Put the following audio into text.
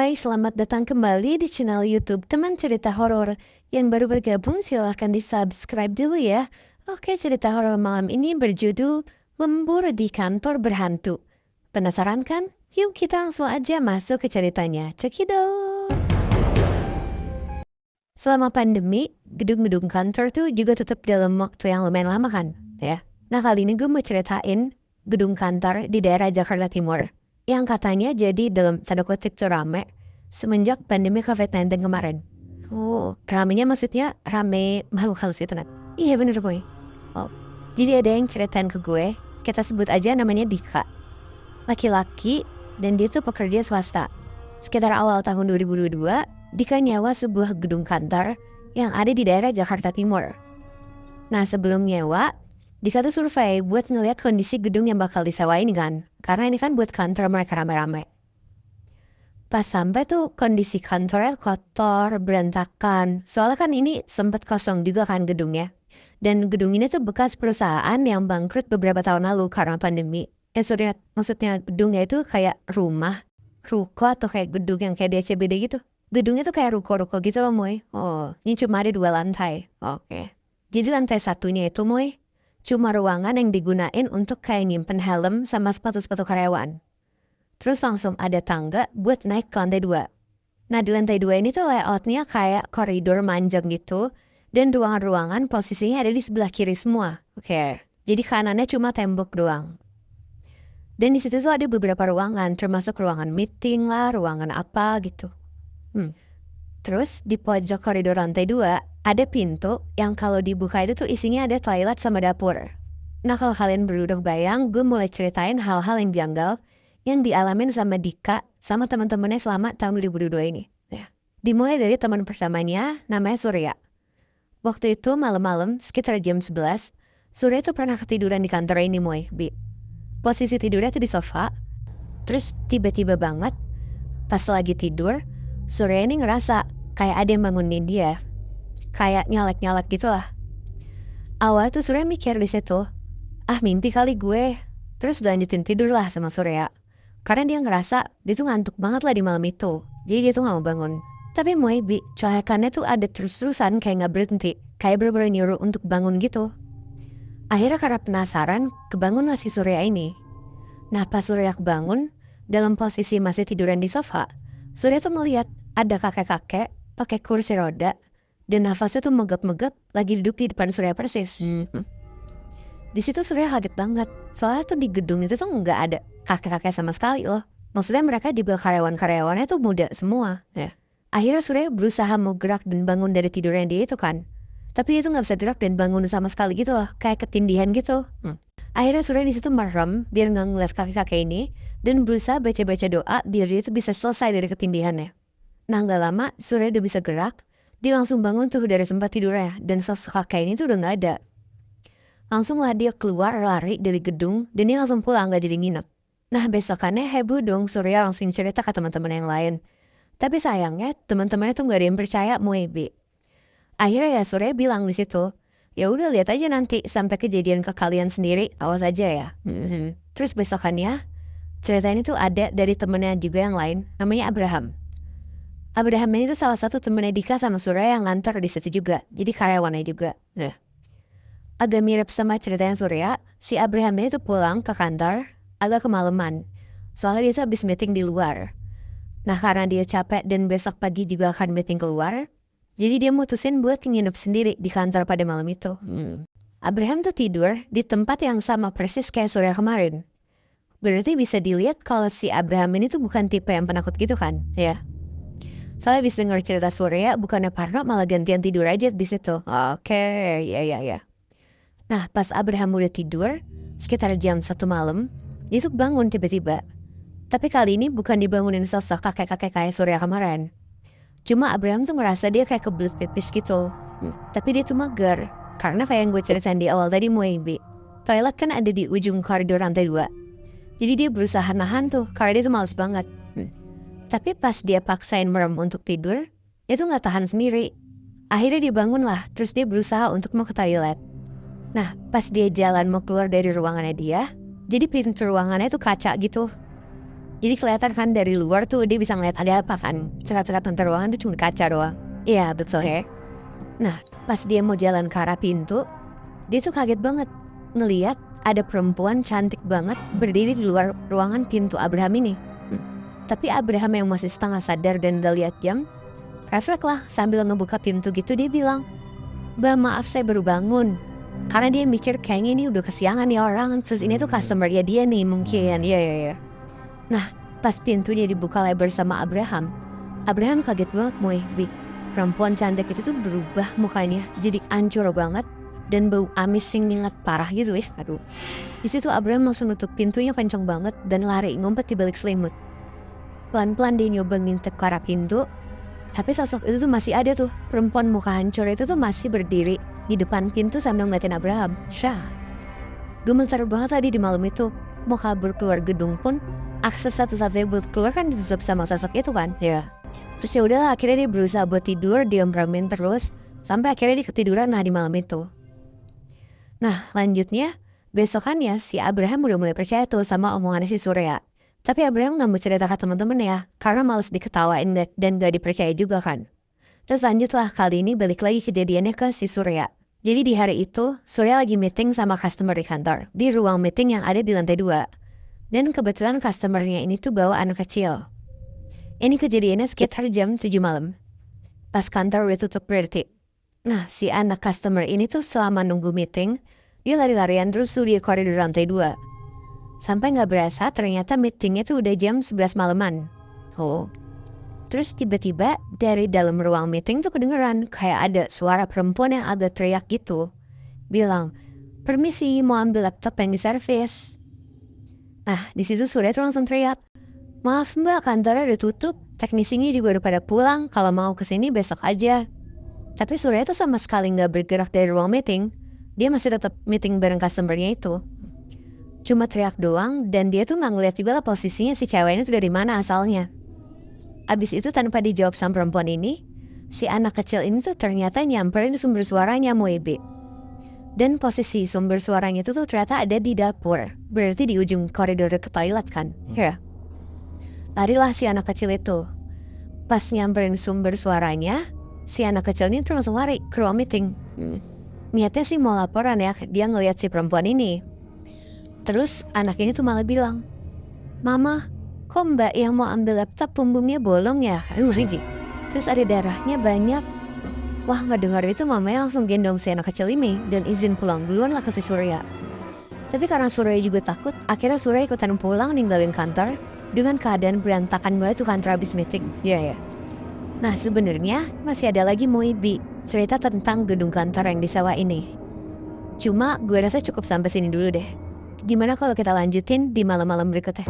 Hai, selamat datang kembali di channel YouTube Teman Cerita Horor. Yang baru bergabung silahkan di-subscribe dulu ya. Oke, cerita horor malam ini berjudul Lembur di Kantor Berhantu. Penasaran kan? Yuk kita langsung aja masuk ke ceritanya. Cekidot! Selama pandemi, gedung-gedung kantor tuh juga tetap dalam waktu yang lumayan lama kan? Ya. Nah kali ini gue mau ceritain gedung kantor di daerah Jakarta Timur yang katanya jadi dalam tanda kutip tuh rame semenjak pandemi COVID-19 kemarin. Oh, ramenya maksudnya rame makhluk halus itu, Nat? Iya bener, Boy. Oh, jadi ada yang ceritain ke gue, kita sebut aja namanya Dika. Laki-laki, dan dia tuh pekerja swasta. Sekitar awal tahun 2022, Dika nyewa sebuah gedung kantor yang ada di daerah Jakarta Timur. Nah, sebelum nyewa, Dika tuh survei buat ngeliat kondisi gedung yang bakal disewain kan. Karena ini kan buat kantor mereka rame-rame. Pas sampai tuh kondisi kantornya kotor, berantakan. Soalnya kan ini sempet kosong juga kan gedungnya. Dan gedung ini tuh bekas perusahaan yang bangkrut beberapa tahun lalu karena pandemi. Maksudnya gedungnya itu kayak rumah, ruko atau kayak gedung yang kayak DCBD gitu. Gedungnya tuh kayak ruko-ruko gitu loh, Moy. Oh, ini cuma ada 2 lantai. Oke. Jadi lantai satunya itu, Moy, cuma ruangan yang digunain untuk kayak nyimpen helm sama sepatu-sepatu karyawan. Terus langsung ada tangga buat naik ke lantai 2. Nah di lantai 2 ini tuh layoutnya kayak koridor manjang gitu. Dan ruangan-ruangan posisinya ada di sebelah kiri semua. Oke. Jadi kanannya cuma tembok doang. Dan di situ tuh ada beberapa ruangan, termasuk ruangan meeting lah, ruangan apa gitu. Terus di pojok koridor lantai 2 ada pintu yang kalau dibuka itu tuh isinya ada toilet sama dapur. Nah kalau kalian berdua bayang, gue mulai ceritain hal-hal yang janggal yang dialamin sama Dika sama teman-temannya selama tahun 2022 ini. Ya. Dimulai dari teman persamanya namanya Surya. Waktu itu malam-malam sekitar jam 11, Surya tuh pernah ketiduran di kantor ini, Moy. Posisi tidurnya tuh di sofa. Terus tiba-tiba banget pas lagi tidur, Surya ini ngerasa kayak ada yang bangunin dia. Kayak nyalek-nyalek gitu lah. Awal tuh Surya mikir di situ, mimpi kali gue. Terus lanjutin tidur lah sama Surya. Karena dia ngerasa dia tuh ngantuk banget lah di malam itu. Jadi dia tuh gak mau bangun. Tapi Moebi, cahayanya tuh ada terus-terusan kayak gak berhenti. Kayak bener-bener nyuruh untuk bangun gitu. Akhirnya karena penasaran, kebangun lah si Surya ini. Nah pas Surya kebangun, dalam posisi masih tiduran di sofa, Surya tuh melihat ada kakek-kakek pakai kursi roda. Dan nafasnya tuh megap-megap lagi duduk di depan Surya persis. Di situ Surya kaget banget. Soalnya tuh di gedung itu tuh nggak ada kakek-kakek sama sekali loh. Maksudnya mereka juga karyawan-karyawannya tuh muda semua. Ya. Akhirnya Surya berusaha mau gerak dan bangun dari tidurnya dia itu kan. Tapi dia tuh nggak bisa gerak dan bangun sama sekali gitu loh. Kayak ketindihan gitu. Akhirnya Surya di situ merem biar nggak ngeliat kakek-kakek ini. Dan berusaha baca-baca doa biar dia tuh bisa selesai dari ketindihannya. Nah nggak lama Surya udah bisa gerak. Dia langsung bangun tuh dari tempat tidurnya. Dan sosok kakek ini tuh udah nggak ada. Langsung lah dia keluar lari dari gedung dan dia langsung pulang gak jadi nginep. Nah besokannya heboh dong Surya langsung cerita ke teman-teman yang lain. Tapi sayangnya teman-temannya tuh gak ada yang percaya Moebi. Akhirnya ya Surya bilang di situ, ya udah lihat aja nanti sampai kejadian ke kalian sendiri, awas aja ya. Terus besokannya cerita ini tuh ada dari temennya juga yang lain, namanya Abraham. Abraham ini tuh salah satu temennya Dika sama Surya yang ngantor di situ juga, jadi karyawannya juga. Agak mirip sama ceritanya Surya, si Abraham itu pulang ke kantor agak kemalaman. Soalnya dia tuh habis meeting di luar. Nah karena dia capek dan besok pagi juga akan meeting keluar, jadi dia mutusin buat nginep sendiri di kantor pada malam itu. Abraham tuh tidur di tempat yang sama persis kayak Surya kemarin. Berarti bisa dilihat kalau si Abraham ini tuh bukan tipe yang penakut gitu kan, ya. Soalnya bisa denger cerita Surya, bukannya parno malah gantian tidur aja di situ. Oke, ya. Nah pas Abraham udah tidur, sekitar jam 1 malam, dia tuh bangun tiba-tiba. Tapi kali ini bukan dibangunin sosok kakek-kakek kayak Surya kemarin. Cuma Abraham tuh merasa dia kayak kebelet pipis gitu. Tapi dia tuh mager, karena kayak yang gue ceritain di awal tadi Moebi. Toilet kan ada di ujung koridor lantai 2. Jadi dia berusaha nahan tuh, karena dia tuh males banget. Tapi pas dia paksain merem untuk tidur, dia tuh gak tahan sendiri. Akhirnya dia bangun lah, terus dia berusaha untuk mau ke toilet. Nah, pas dia jalan mau keluar dari ruangannya dia, jadi pintu ruangannya tuh kaca gitu. Jadi kelihatan kan dari luar tuh dia bisa ngeliat ada apa kan. Sekat-sekat tentang ruangan tuh cuma kaca doang. Iya betul ya. Nah pas dia mau jalan ke arah pintu, dia tuh kaget banget ngeliat ada perempuan cantik banget berdiri di luar ruangan pintu Abraham ini. Tapi Abraham yang masih setengah sadar dan udah lihat jam, refleks lah sambil ngebuka pintu gitu dia bilang, "Mbak maaf saya baru bangun." Karena dia mikir kayaknya ini udah kesiangan nih orang, terus ini tuh customer ya dia nih mungkin, ya. Nah pas pintunya dibuka lebar sama Abraham kaget banget perempuan cantik itu tuh berubah mukanya jadi hancur banget dan bau amis yang nyengat parah gitu ya. Aduh. Di situ Abraham langsung nutup pintunya kenceng banget dan lari ngumpet di balik selimut. Pelan-pelan dia nyoba ngintip ke arah pintu, tapi sosok itu tuh masih ada tuh. Perempuan muka hancur itu tuh masih berdiri di depan pintu sambil ngeliatin Abraham. Syah. Gemeter banget tadi di malam itu. Mau kabur keluar gedung pun, akses satu-satunya buat keluar kan ditutup sama sosok itu kan. Ya. Terus ya udahlah akhirnya dia berusaha buat tidur, dia meramin terus, sampai akhirnya dia ketiduran di malam itu. Nah lanjutnya, besokannya si Abraham udah mulai percaya tuh sama omongannya si Surya. Tapi Abraham gak mau cerita ke temen-temen ya, karena males diketawain dan gak dipercaya juga kan. Terus lanjutlah kali ini balik lagi kejadiannya ke si Surya. Jadi di hari itu, Surya lagi meeting sama customer di kantor, di ruang meeting yang ada di lantai 2. Dan kebetulan customernya ini tuh bawa anak kecil. Ini kejadiannya sekitar jam 7 malam. Pas kantor udah tutup berarti. Nah si anak customer ini tuh selama nunggu meeting, dia lari-larian terus tuh di koridor lantai 2. Sampai gak berasa ternyata meetingnya tuh udah jam 11 malaman. Oh. Terus tiba-tiba dari dalam ruang meeting tuh kedengeran kayak ada suara perempuan yang agak teriak gitu. Bilang, "Permisi mau ambil laptop yang diservis." Nah di situ Surya tuh langsung teriak, "Maaf mbak, kantornya udah tutup. Teknisinya juga udah pada pulang. Kalau mau kesini besok aja." Tapi Surya tuh sama sekali gak bergerak dari ruang meeting. Dia masih tetap meeting bareng customernya itu. Cuma teriak doang dan dia tuh gak ngeliat juga lah posisinya si cewek ini tuh dari mana asalnya. Abis itu tanpa dijawab sama perempuan ini, si anak kecil ini tuh ternyata nyamperin sumber suaranya Moebe. Dan posisi sumber suaranya itu tuh ternyata ada di dapur. Berarti di ujung koridor ke toilet kan. Ya. Larilah si anak kecil itu. Pas nyamperin sumber suaranya, si anak kecil ini tuh langsung lari ke ruang meeting. Niatnya sih mau laporan ya, dia ngeliat si perempuan ini. Terus anak ini tuh malah bilang, "Mama, kok mbak yang mau ambil laptop punggungnya bolong ya?" Terus ada darahnya banyak. Wah gak dengar itu mamanya langsung gendong si anak kecil ini dan izin pulang duluan lah ke si Surya. Tapi karena Surya juga takut, akhirnya Surya ikutan pulang ninggalin kantor dengan keadaan berantakan banget tuh kantor habis meeting. Ya. Nah sebenarnya masih ada lagi Moibi cerita tentang gedung kantor yang disewa ini. Cuma gue rasa cukup sampai sini dulu deh. Gimana kalau kita lanjutin di malam-malam berikutnya?